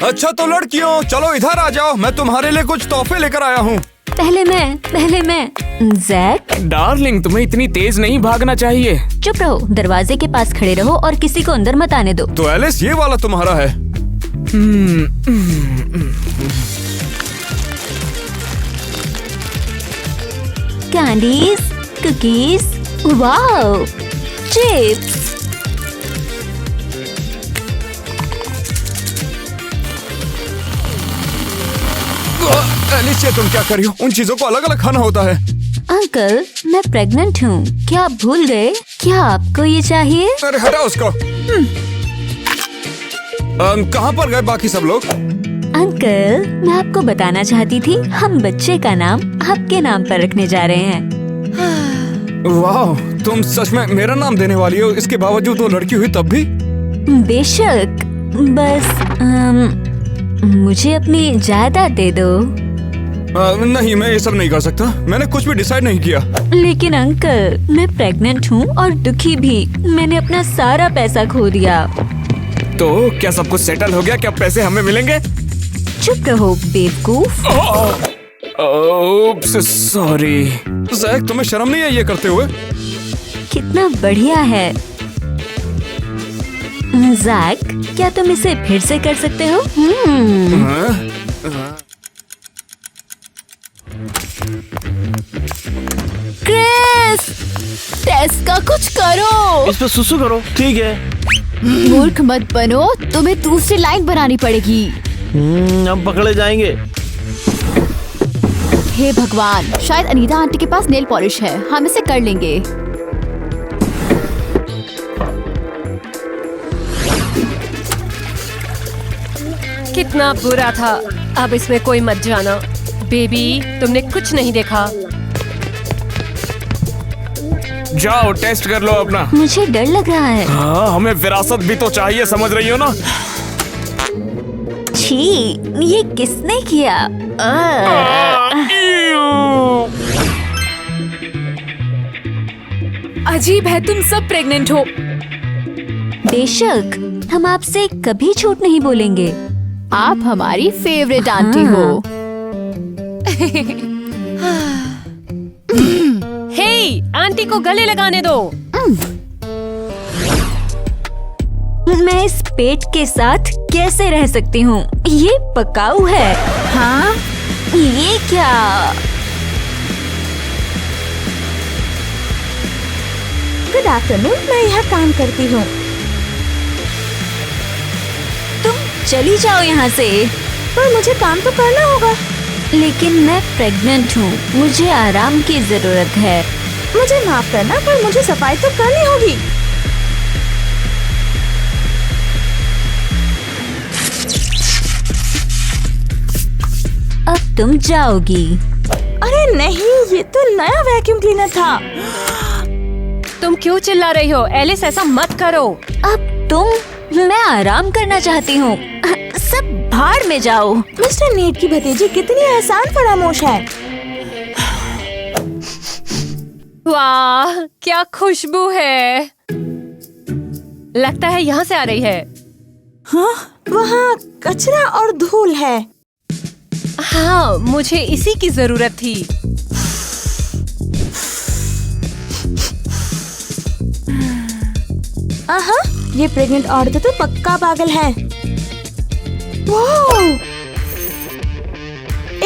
अच्छा तो लड़कियों, चलो इधर आ जाओ। मैं तुम्हारे लिए कुछ तोहफे लेकर आया हूँ। पहले मैं। जैक, डार्लिंग, तुम्हें इतनी तेज नहीं भागना चाहिए। चुप रहो, दरवाजे के पास खड़े रहो और किसी को अंदर मत आने दो। तो एलिस, ये वाला तुम्हारा है। Candies, cookies, wow, chips. Alice, ये तुम क्या कर रही हो? उन चीजों को अलग अलग खाना होता है। अंकल, मैं प्रेग्नेंट हूँ। क्या आप भूल गए? क्या आपको ये चाहिए? अरे हटाओ उसको। कहाँ पर गए बाकी सब लोग? अंकल, मैं आपको बताना चाहती थी, हम बच्चे का नाम आपके नाम पर रखने जा रहे हैं। वाह, तुम सच में मेरा नाम देने वाली हो? इसके बावजूद वो लड़की हुई तब भी? बेशक, बस मुझे अपनी जायदाद दे दो। नहीं, मैं ये सब नहीं कर सकता। मैंने कुछ भी डिसाइड नहीं किया। लेकिन अंकल, मैं प्रेग्नेंट हूँ और दुखी भी। मैंने अपना सारा पैसा खो दिया। तो क्या सब कुछ सेटल हो गया? क्या पैसे हमें मिलेंगे? चुप रहो बेवकूफ। सॉरी। जैक, तुम्हें शर्म नहीं है ये करते हुए? कितना बढ़िया है। जैक, क्या तुम इसे फिर से कर सकते हो? क्रिस, टेस्ट का कुछ करो। इस पे सुसु करो। ठीक है। मूर्ख मत बनो, तुम्हें दूसरी लाइन बनानी पड़ेगी। हम पकड़े जाएंगे। हे भगवान, शायद अनीता आंटी के पास नेल पॉलिश है, हम इसे कर लेंगे। कितना बुरा था। अब इसमें कोई मत जाना। बेबी, तुमने कुछ नहीं देखा। जाओ टेस्ट कर लो अपना। मुझे डर लग रहा है। हाँ, हमें विरासत भी तो चाहिए, समझ रही हो ना? छी, ये किसने किया? अजीब है, तुम सब प्रेग्नेंट हो। बेशक, हम आपसे कभी झूठ नहीं बोलेंगे। आप हमारी फेवरेट आंटी हो। हे, आंटी को गले लगाने दो। मैं इस पेट के साथ कैसे रह सकती हूँ? ये पकाऊ है। हाँ? ये क्या? गुड आफ्टरनून, मैं यहाँ काम करती हूँ। तुम चली जाओ यहाँ से। पर मुझे काम तो करना होगा। लेकिन मैं प्रेग्नेंट हूँ, मुझे आराम की जरूरत है। मुझे माफ करना, पर मुझे सफाई तो करनी होगी। अब तुम जाओगी। अरे नहीं, ये तो नया वैक्यूम क्लीनर था। तुम क्यों चिल्ला रही हो? एलिस, ऐसा मत करो। अब मैं आराम करना चाहती हूँ। सब भाड़ में जाओ। मिस्टर नेट की भतीजी कितनी एहसान फरामोश है। वाह, क्या खुशबू है। लगता है यहाँ से आ रही है। हाँ, वहाँ कचरा और धूल है। हाँ, मुझे इसी की जरूरत थी। आहा, ये प्रेग्नेंट औरतें तो पक्का पागल है। वाह,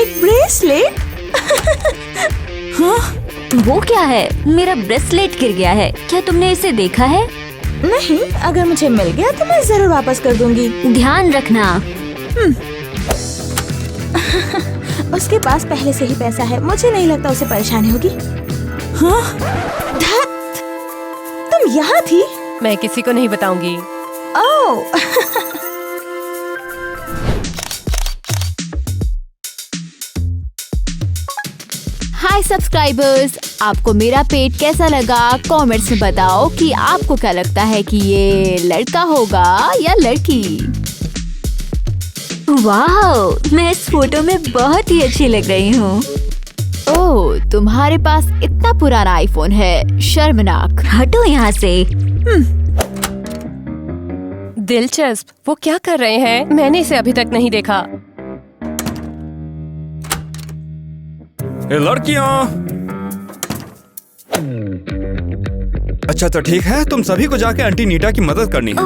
एक ब्रेसलेट। हाँ? वो क्या है? मेरा ब्रेसलेट गिर गया है। क्या तुमने इसे देखा है? नहीं, अगर मुझे मिल गया तो मैं जरूर वापस कर दूंगी। ध्यान रखना। उसके पास पहले से ही पैसा है, मुझे नहीं लगता उसे परेशानी होगी। हाँ? धत! तुम यहाँ थी? मैं किसी को नहीं बताऊंगी। ओह। हाय सब्सक्राइबर्स, आपको मेरा पेट कैसा लगा? कमेंट्स में बताओ कि आपको क्या लगता है कि ये लड़का होगा या लड़की। वाह, मैं इस फोटो में बहुत ही अच्छी लग रही हूँ। ओह, तुम्हारे पास इतना पुराना आईफोन है, शर्मनाक। हटो यहाँ से। दिलचस्प, वो क्या कर रहे हैं? मैंने इसे अभी तक नहीं देखा। लड़कियां। अच्छा तो ठीक है, तुम सभी को जाके आंटी नीटा की मदद करनी है।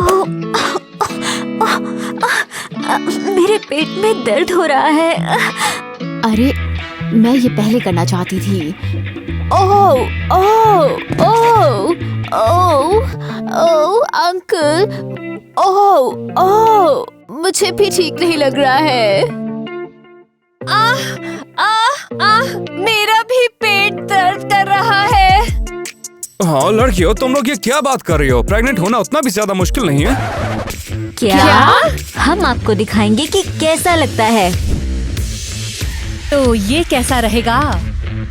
मेरे पेट में दर्द हो रहा है। अरे, मैं ये पहले करना चाहती थी। ओह ओह ओह ओह ओह अंकल, ओह ओह, मुझे भी ठीक नहीं लग रहा है। मेरा भी पेट दर्द कर रहा है। हाँ लड़कियों, तुम लोग ये क्या बात कर रही हो? प्रेग्नेंट होना उतना भी ज्यादा मुश्किल नहीं है। क्या? हम आपको दिखाएंगे कि कैसा लगता है। तो ये कैसा रहेगा?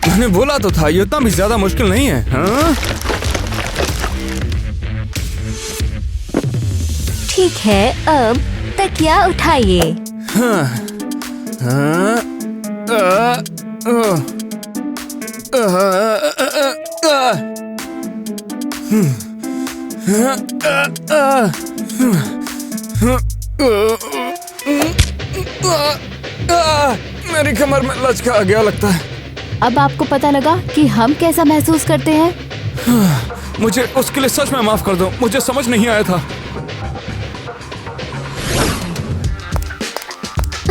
मैंने बोला तो था, ये उतना भी ज्यादा मुश्किल नहीं है। हाँ? ठीक है, अब तकिया उठाइए। हाँ, हाँ, मेरी कमर में लचका आ गया लगता है। अब आपको पता लगा कि हम कैसा महसूस करते हैं। मुझे उसके लिए सच में माफ कर दो, मुझे समझ नहीं आया था।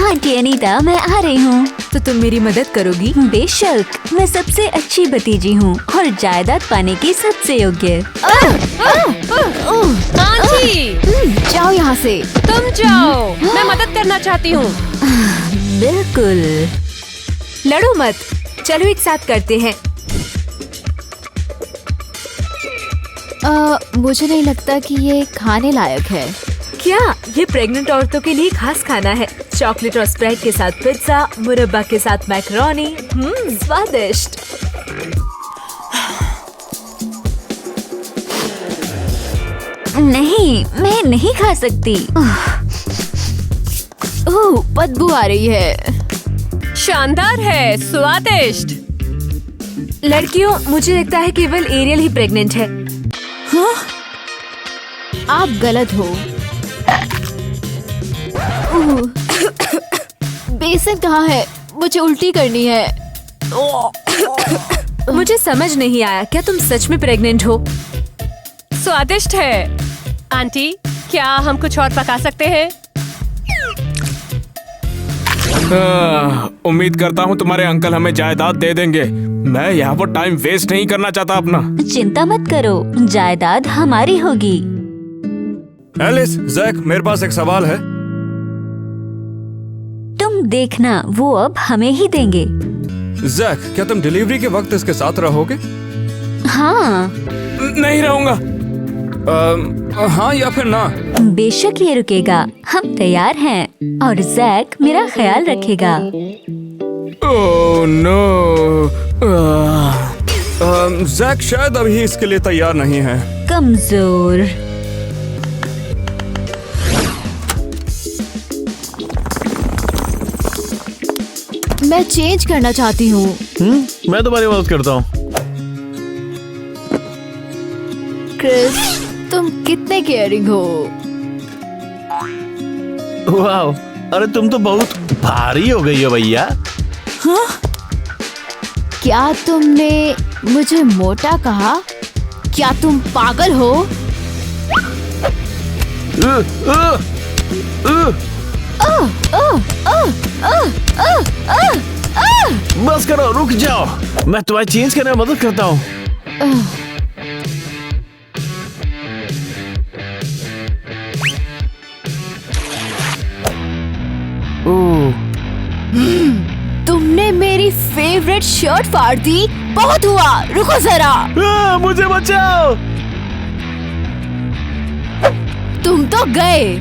आंटी अनीता, मैं आ रही हूँ। तो तुम मेरी मदद करोगी? बेशक, मैं सबसे अच्छी भतीजी हूँ और जायदाद पाने की सबसे योग्य। आंटी, जाओ यहाँ से। तुम जाओ, मैं मदद करना चाहती हूँ। बिल्कुल। लड़ो मत, चलो एक साथ करते हैं। मुझे नहीं लगता कि ये खाने लायक है। क्या ये प्रेग्नेंट औरतों के लिए खास खाना है? चॉकलेट और स्प्राइट के साथ पिज्जा, मुरब्बा के साथ मैकरोनी। स्वादिष्ट। नहीं, मैं नहीं खा सकती। ओह, बदबू आ रही है। शानदार है, स्वादिष्ट। लड़कियों, मुझे लगता है केवल एरियल ही प्रेग्नेंट है। हाँ? आप गलत हो। बेसन कहाँ है? मुझे उल्टी करनी है। मुझे समझ नहीं आया, क्या तुम सच में प्रेग्नेंट हो? स्वादिष्ट है। आंटी, क्या हम कुछ और पका सकते हैं? उम्मीद करता हूँ तुम्हारे अंकल हमें जायदाद दे देंगे। मैं यहाँ पर टाइम वेस्ट नहीं करना चाहता अपना। चिंता मत करो, जायदाद हमारी होगी। एलिस, जैक, मेरे पास एक सवाल है। तुम देखना, वो अब हमें ही देंगे। जैक, क्या तुम डिलीवरी के वक्त इसके साथ रहोगे? हाँ। नहीं रहूंगा। हाँ या फिर ना? बेशक ये रुकेगा, हम तैयार हैं और जैक मेरा ख्याल रखेगा। Oh no. जैक शायद अभी इसके लिए तैयार नहीं है। कमजोर। मैं चेंज करना चाहती हूँ। मैं तुम्हारी मदद करता हूँ। क्रिस, तुम कितने केयरिंग हो। वाह, अरे तुम तो बहुत भारी हो गई हो भैया। हाँ? क्या तुमने मुझे मोटा कहा? क्या तुम पागल हो? बस करो, रुक जाओ, मैं तुम्हें चेंज करने में मदद करता हूँ। तुमने मेरी फेवरेट शर्ट फाड़ दी। बहुत हुआ, रुको जरा। मुझे बचाओ। तुम तो गए।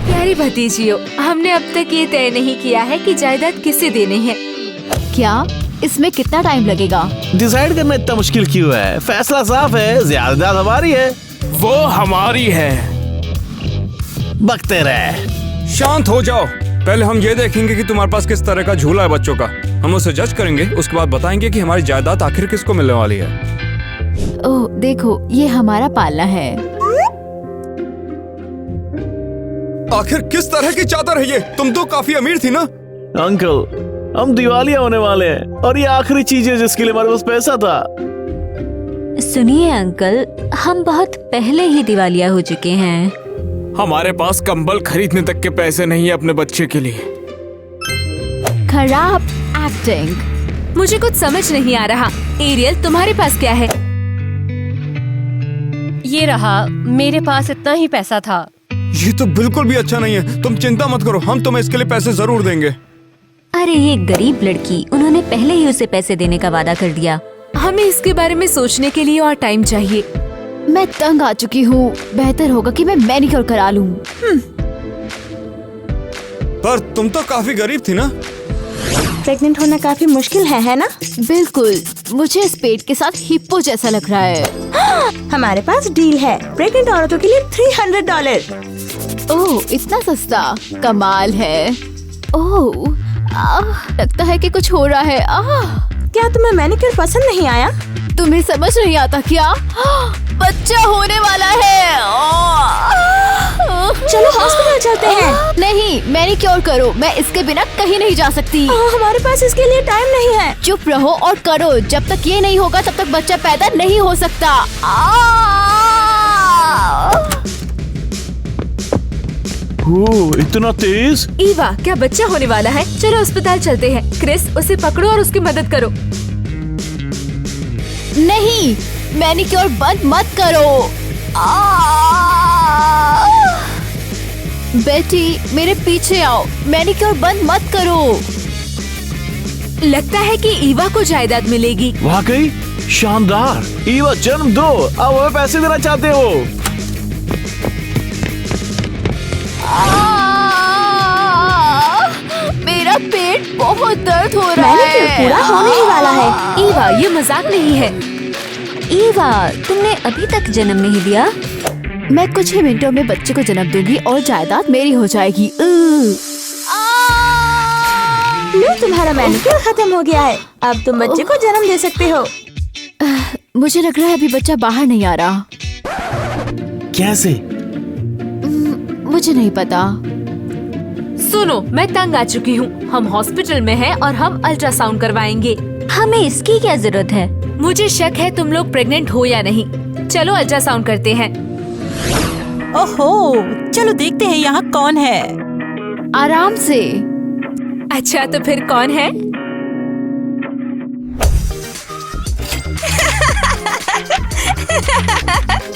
प्यारी भतीजियों, हमने अब तक ये तय नहीं किया है कि जायदाद किसे देने हैं। क्या इसमें कितना टाइम लगेगा? डिसाइड करना इतना मुश्किल क्यों है? फैसला साफ है, जायदाद हमारी है। वो हमारी है। बकते रहे। शांत हो जाओ। पहले हम ये देखेंगे कि तुम्हारे पास किस तरह का झूला है बच्चों का। हम उसे जज करेंगे, उसके बाद बताएंगे कि हमारी जायदाद आखिर किसको मिलने वाली है। ओह देखो, ये हमारा पालना है। आखिर किस तरह की चादर है ये? तुम तो काफी अमीर थी ना। अंकल, हम दिवालिया होने वाले हैं और ये आखिरी चीज है जिसके लिए हमारे पास पैसा था। सुनिए अंकल, हम बहुत पहले ही दिवालिया हो चुके हैं। हमारे पास कंबल खरीदने तक के पैसे नहीं है अपने बच्चे के लिए। खराब एक्टिंग। मुझे कुछ समझ नहीं आ रहा। एरियल, तुम्हारे पास क्या है? ये रहा, मेरे पास इतना ही पैसा था। ये तो बिल्कुल भी अच्छा नहीं है। तुम चिंता मत करो, हम तुम्हें इसके लिए पैसे जरूर देंगे। अरे ये गरीब लड़की, उन्होंने पहले ही उसे पैसे देने का वादा कर दिया। हमें इसके बारे में सोचने के लिए और टाइम चाहिए। मैं तंग आ चुकी हूँ। बेहतर होगा कि मैं मैनिक्योर करा लूं। पर तुम तो काफी गरीब थी ना। प्रेग्नेंट होना काफी मुश्किल है ना? बिल्कुल। मुझे इस पेट के साथ हिप्पो जैसा लग रहा है। हमारे पास डील है, प्रेग्नेंट औरतों के लिए $300। ओह, इतना सस्ता। कमाल है। ओह, लगता है कि कुछ हो रहा है। क्या तुम्हें मैनिक्योर पसंद नहीं आया? तुम्हें समझ नहीं आता क्या? बच्चा होने वाला है। चलो हॉस्पिटल चलते हैं। नहीं, मैनिक्योर करो। मैं इसके बिना कहीं नहीं जा सकती। हमारे पास इसके लिए टाइम नहीं है। चुप रहो और करो। जब तक ये नहीं होगा तब तक बच्चा पैदा नहीं हो सकता। ओह, इतना तेज? ईवा, क्या बच्चा होने वाला है? चलो अस्पताल चलते हैं। क्रिस, उसे पकड़ो और उसकी मदद करो। नहीं, मैनिक्योर बंद मत करो। बेटी, मेरे पीछे आओ। मैनिक्योर बंद मत करो। लगता है कि ईवा को जायदाद मिलेगी। वाकई शानदार। ईवा, जन्म दो। अब हमें पैसे देना चाहते हो? मेरा पेट बहुत दर्द हो रहा मैनिक्योर है। पूरा होने ही वाला है। ईवा, ये मजाक नहीं है। ईवा, तुमने अभी तक जन्म नहीं दिया। मैं कुछ ही मिनटों में बच्चे को जन्म दूंगी और जायदाद मेरी हो जाएगी। लो, तुम्हारा मैनिक्योर खत्म हो गया है। अब तुम बच्चे को जन्म दे सकते हो। मुझे लग रहा है अभी बच्चा बाहर नहीं आ रहा। कैसे? मुझे नहीं पता। सुनो, मैं तंग आ चुकी हूँ। हम हॉस्पिटल में हैं और हम अल्ट्रासाउंड करवाएंगे। हमें इसकी क्या जरूरत है? मुझे शक है तुम लोग प्रेग्नेंट हो या नहीं। चलो अल्ट्रासाउंड करते हैं। ओहो, चलो देखते हैं यहाँ कौन है। आराम से। अच्छा, तो फिर कौन है?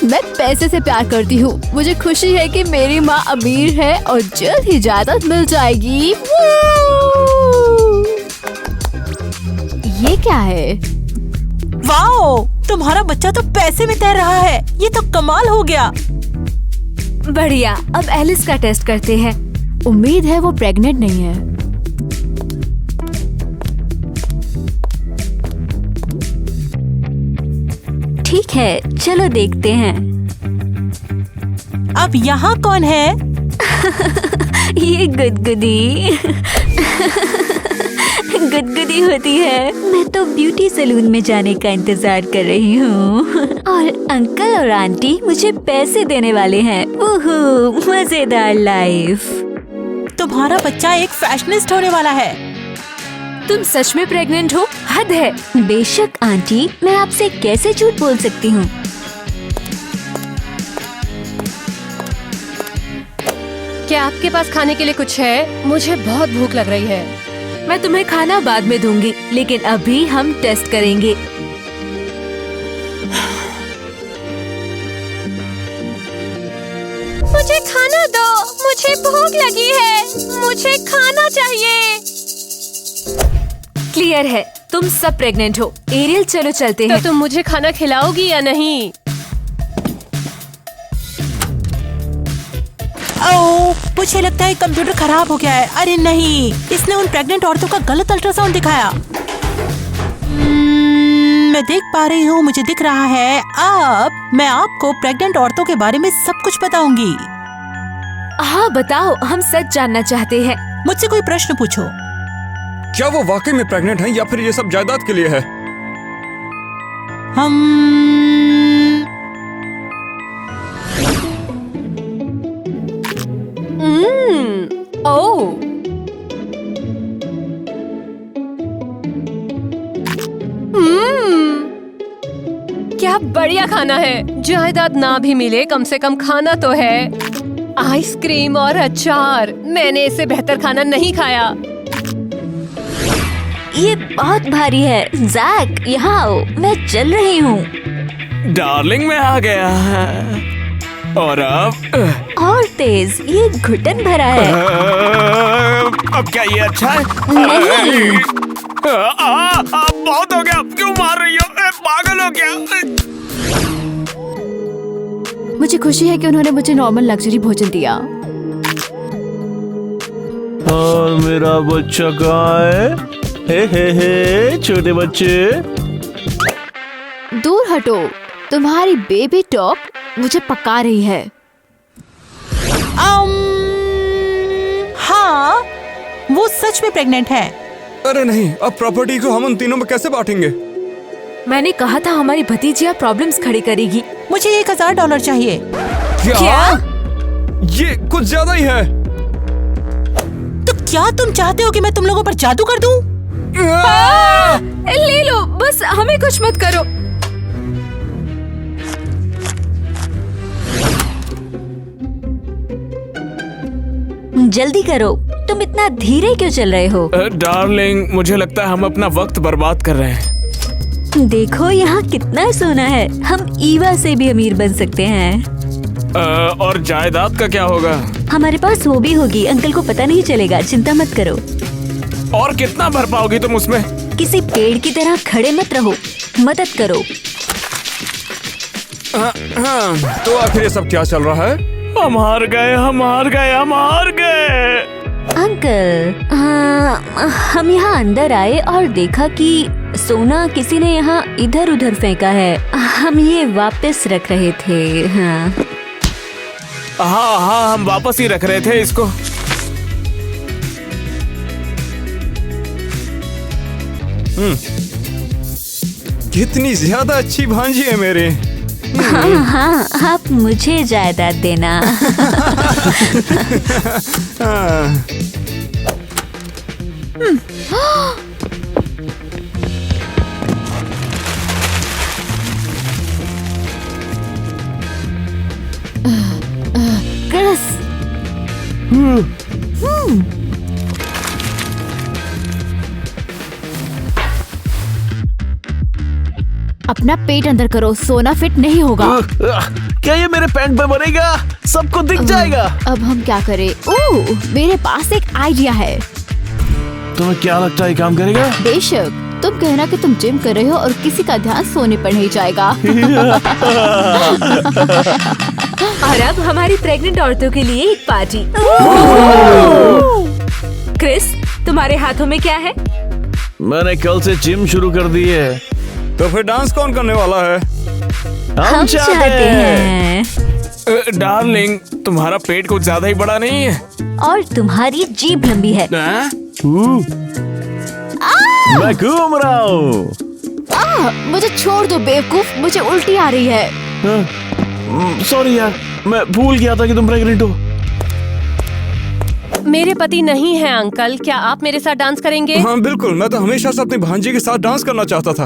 मैं पैसे से प्यार करती हूँ। मुझे खुशी है कि मेरी माँ अमीर है और जल्द ही जायदाद मिल जाएगी। ये क्या है? वाओ, तुम्हारा बच्चा तो पैसे में तैर रहा है। ये तो कमाल हो गया। बढ़िया, अब एलिस का टेस्ट करते हैं। उम्मीद है वो प्रेग्नेंट नहीं है। ठीक है, चलो देखते हैं। अब यहाँ कौन है? ये गुदगुदी गुदगुदी होती है। मैं तो ब्यूटी सैलून में जाने का इंतजार कर रही हूँ और अंकल और आंटी मुझे पैसे देने वाले हैं। ओहो, मजेदार लाइफ। तुम्हारा बच्चा एक फैशनिस्ट होने वाला है। तुम सच में प्रेग्नेंट हो? हद है। बेशक आंटी, मैं आपसे कैसे झूठ बोल सकती हूँ। क्या आपके पास खाने के लिए कुछ है? मुझे बहुत भूख लग रही है। मैं तुम्हें खाना बाद में दूंगी, लेकिन अभी हम टेस्ट करेंगे। मुझे खाना दो, मुझे भूख लगी है। मुझे खाना चाहिए। क्लियर है, तुम सब प्रेग्नेंट हो। एरियल, चलो चलते हैं। तो तुम मुझे खाना खिलाओगी या नहीं? ओह, मुझे लगता है कंप्यूटर खराब हो गया है। अरे नहीं, इसने उन प्रेग्नेंट औरतों का गलत अल्ट्रासाउंड दिखाया। मैं देख पा रही हूँ, मुझे दिख रहा है। अब मैं आपको प्रेग्नेंट औरतों के बारे में सब कुछ बताऊंगी। हाँ बताओ, हम सच जानना चाहते हैं। मुझसे कोई प्रश्न पूछो। क्या वो वाकई में प्रेग्नेंट हैं या फिर ये सब जायदाद के लिए है? हम ओह, क्या बढ़िया खाना है। जायदाद ना भी मिले, कम से कम खाना तो है। आइसक्रीम और अचार। मैंने इससे बेहतर खाना नहीं खाया। ये बहुत भारी है। जैक, यहाँ आओ, मैं चल रही हूँ। डार्लिंग, मैं आ गया। और अब और तेज, ये घुटन भरा है। अब क्या ये अच्छा है? नहीं। बहुत हो गया। क्यों मार रही हो? पागल हो क्या? मुझे खुशी है कि उन्होंने मुझे नॉर्मल लग्जरी भोजन दिया। और मेरा बच्चा कहाँ है? हे, छोटे बच्चे। दूर हटो, तुम्हारी बेबी डॉग मुझे पका रही है। हाँ, वो सच में प्रेग्नेंट है। अरे नहीं, अब प्रॉपर्टी को हम उन तीनों में कैसे बांटेंगे? मैंने कहा था हमारी भतीजिया प्रॉब्लम्स खड़ी करेगी। मुझे $1000 चाहिए। क्या? ये कुछ ज्यादा ही है। तो क्या तुम चाहते हो कि मैं तुम लोगों पर जादू कर दूं? ले लो, बस हमें कुछ मत करो। जल्दी करो, तुम इतना धीरे क्यों चल रहे हो? डार्लिंग, मुझे लगता है हम अपना वक्त बर्बाद कर रहे हैं। देखो यहाँ कितना सोना है, हम ईवा से भी अमीर बन सकते हैं। और जायदाद का क्या होगा? हमारे पास वो भी होगी, अंकल को पता नहीं चलेगा, चिंता मत करो। और कितना भर पाओगी तुम उसमें? किसी पेड़ की तरह खड़े मत रहो, मदद करो। तो आखिर ये सब क्या चल रहा है? हम हार गए, हम हार गए, हम हार गए। अंकल, हम यहाँ अंदर आए और देखा कि सोना किसी ने यहाँ इधर उधर फेंका है। हम ये वापस रख रहे थे। हाँ हाँ, हम वापस ही रख रहे थे इसको। कितनी ज्यादा अच्छी भांजी है मेरे। हाँ हाँ, आप मुझे जायदाद देना। क्रिस, अपना पेट अंदर करो, सोना फिट नहीं होगा। क्या ये मेरे पैंट पे बनेगा? सबको दिख जाएगा। अब हम क्या करें? ओह, मेरे पास एक आइडिया है। तुम्हें क्या लगता है ये काम करेगा? बेशक, तुम कहना कि तुम जिम कर रहे हो और किसी का ध्यान सोने पर नहीं जाएगा। और अब हमारी प्रेग्नेंट औरतों के लिए एक पार्टी। क्रिस, तुम्हारे हाथों में क्या है? मैंने कल से जिम शुरू कर दी है। तो फिर डांस कौन करने वाला है? हम चाहते हैं। डार्लिंग, तुम्हारा पेट कुछ ज्यादा ही बड़ा नहीं है? और तुम्हारी जीभ लंबी है। मैं घूम रहा हूँ। मुझे छोड़ दो बेवकूफ, मुझे उल्टी आ रही है। सॉरी यार, मैं भूल गया था कि तुम प्रेग्नेंट हो। मेरे पति नहीं है अंकल, क्या आप मेरे साथ डांस करेंगे? हाँ बिल्कुल, मैं तो हमेशा से अपनी भांजी के साथ डांस करना चाहता था।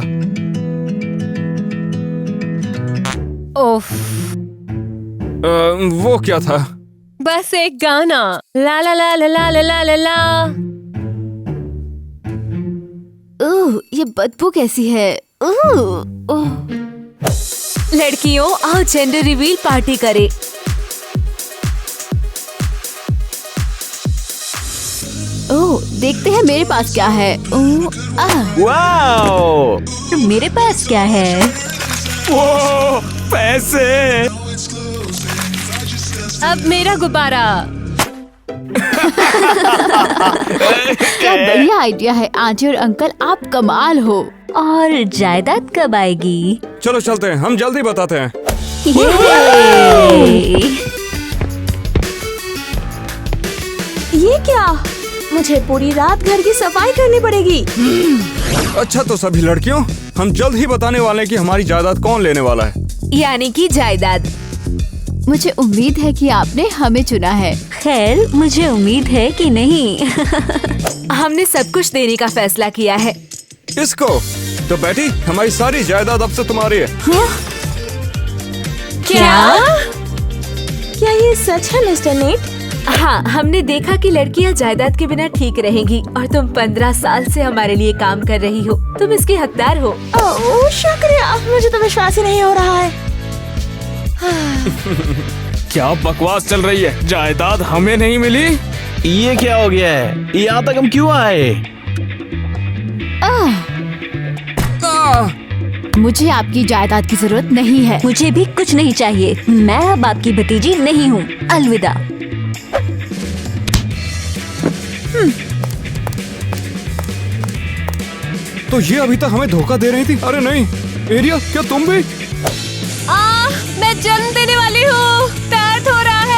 ओफ, वो क्या था? बस एक गाना, ला ला ला ला ला ला ला ला। ओह, ये बदबू कैसी है? ओह, लड़कियों, आओ जेंडर रिवील पार्टी करें। ओह, देखते हैं मेरे पास क्या है। वाओ! मेरे पास क्या है? वो पैसे। अब मेरा गुब्बारा। क्या बढ़िया आइडिया है आंटी और अंकल, आप कमाल हो। और जायदाद कब आएगी? चलो चलते हैं, हम जल्दी बताते हैं। ये क्या? मुझे पूरी रात घर की सफाई करनी पड़ेगी। अच्छा तो सभी लड़कियों, हम जल्द ही बताने वाले हैं कि हमारी जायदाद कौन लेने वाला है। यानी कि जायदाद। मुझे उम्मीद है कि आपने हमें चुना है। खैर, मुझे उम्मीद है कि नहीं। हमने सब कुछ देने का फैसला किया है। इसको तो बेटी, हमारी सारी जायदाद अब से तुम्हारी है। क्या ये सच है मिस्टर नेट? हाँ, हमने देखा कि लड़कियाँ जायदाद के बिना ठीक रहेंगी और तुम 15 साल से हमारे लिए काम कर रही हो, तुम इसकी हकदार हो। ओह शुक्रिया, मुझे तो विश्वास ही नहीं हो रहा है। क्या बकवास चल रही है? जायदाद हमें नहीं मिली? ये क्या हो गया है? यहाँ तक हम क्यों आए? मुझे आपकी जायदाद की जरूरत नहीं है। मुझे भी कुछ नहीं चाहिए, मैं अब आपकी भतीजी नहीं हूँ। अलविदा। तो ये अभी तक हमें धोखा दे रही थी। अरे नहीं, एरिया, क्या तुम भी? मैं जन्म देने वाली हूँ, दर्द हो रहा है।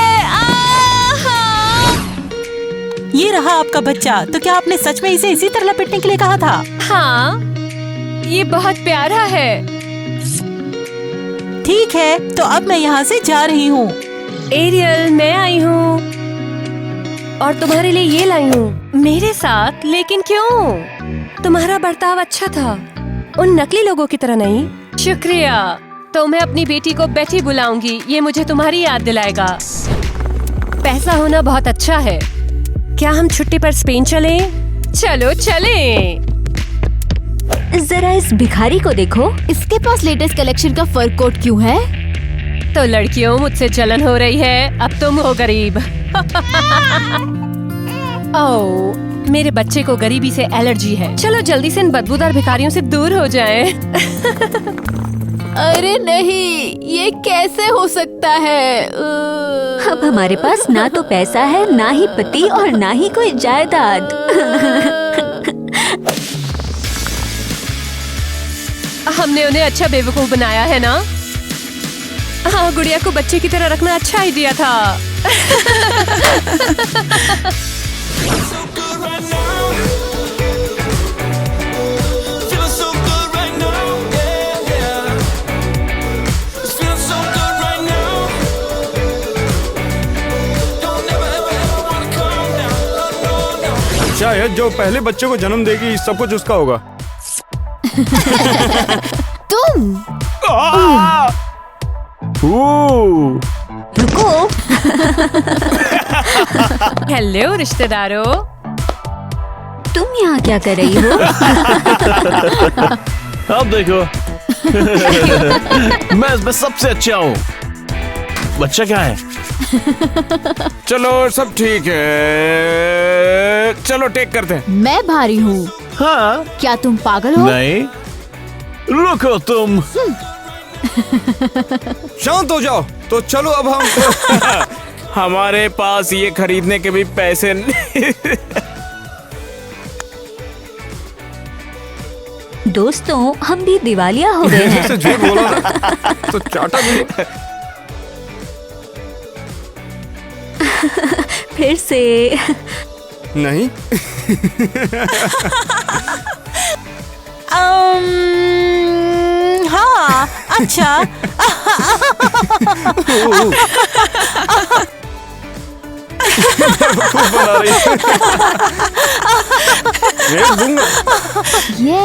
ये रहा आपका बच्चा। तो क्या आपने सच में इसे इसी तरह लपेटने के लिए कहा था? हाँ, ये बहुत प्यारा है। ठीक है, तो अब मैं यहाँ से जा रही हूँ। एरियल, मैं आई हूँ और तुम्हारे लिए ये लाई हूँ मेरे साथ। लेकिन क्यों? तुम्हारा बर्ताव अच्छा था, उन नकली लोगों की तरह नहीं। शुक्रिया। तो मैं अपनी बेटी को बेटी बुलाऊंगी, ये मुझे तुम्हारी याद दिलाएगा। पैसा होना बहुत अच्छा है, क्या हम छुट्टी पर स्पेन चलें? चलो चलें। जरा इस भिखारी को देखो। इसके पास लेटेस्ट कलेक्शन का फर कोट क्यों है? तो लड़कियों, मुझसे जलन हो रही है, अब तुम हो गरीब। ओह, मेरे बच्चे को गरीबी से एलर्जी है। चलो जल्दी से इन बदबूदार भिखारियों से दूर हो जाएं। अरे नहीं, ये कैसे हो सकता है? अब हमारे पास ना तो पैसा है, ना ही पति और ना ही कोई जायदाद। हमने उन्हें अच्छा बेवकूफ बनाया है ना? हाँ, गुड़िया को बच्चे की तरह रखना अच्छा आइडिया था। शायद जो पहले बच्चे को जन्म देगी सब कुछ उसका होगा। तुम रुको। हेलो रिश्तेदारों, तुम यहाँ क्या कर रही हो? अब देखो। मैं इसमें सबसे अच्छा हूँ। बच्चा क्या है? चलो सब ठीक है, चलो टेक करते हैं। मैं भारी हूँ। हाँ। क्या तुम पागल हो? नहीं, रुको तुम। शांत हो जाओ। तो चलो अब हम हमारे पास ये खरीदने के भी पैसे नहीं। दोस्तों, हम भी दिवालिया हो गए हैं। झूठ बोला ना तो चाटा भी। फिर से नहीं। हाँ, अच्छा। बना रही है। ये